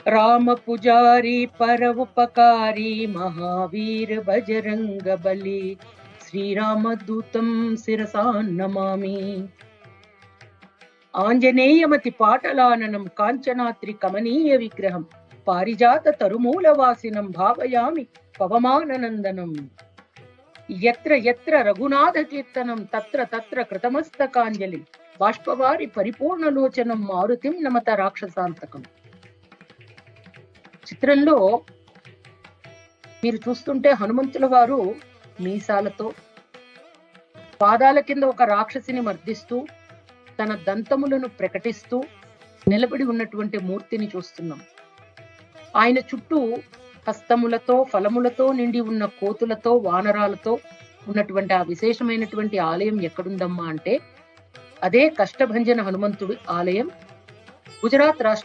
राम पुजारी परउपकारी महावीर बजरंग बली श्रीरामदूतं शिरसा नमामि। आंजनेयमति पाटलाननं कांचनात्रि कमनीय विग्रहं पारिजात तरुमूलवासिनं भावयामि पवमाननंदनम्। यत्र यत्र रघुनाथ कीर्तनं तत्र तत्र कृतमस्तकांजलि बाष्पवारि परिपूर्णलोचनं मारुतिं नमत రాక్షసాంతకం। చిత్రంలో మీరు చూస్తుంటే హనుమంతుల వారు మీసాలతో పాదాల కింద ఒక రాక్షసిని మర్దిస్తూ తన దంతములను ప్రకటిస్తూ నిలబడి ఉన్నటువంటి మూర్తిని చూస్తున్నాం। ఆయన చుట్టూ హస్తములతో ఫలములతో నిండి ఉన్న కోతులతో వానరాలతో ఉన్నటువంటి ఆ విశేషమైనటువంటి ఆలయం ఎక్కడుందమ్మా అంటే అదే కష్టభంజన హనుమంతుడి ఆలయం గుజరాత్ రాష్ట్ర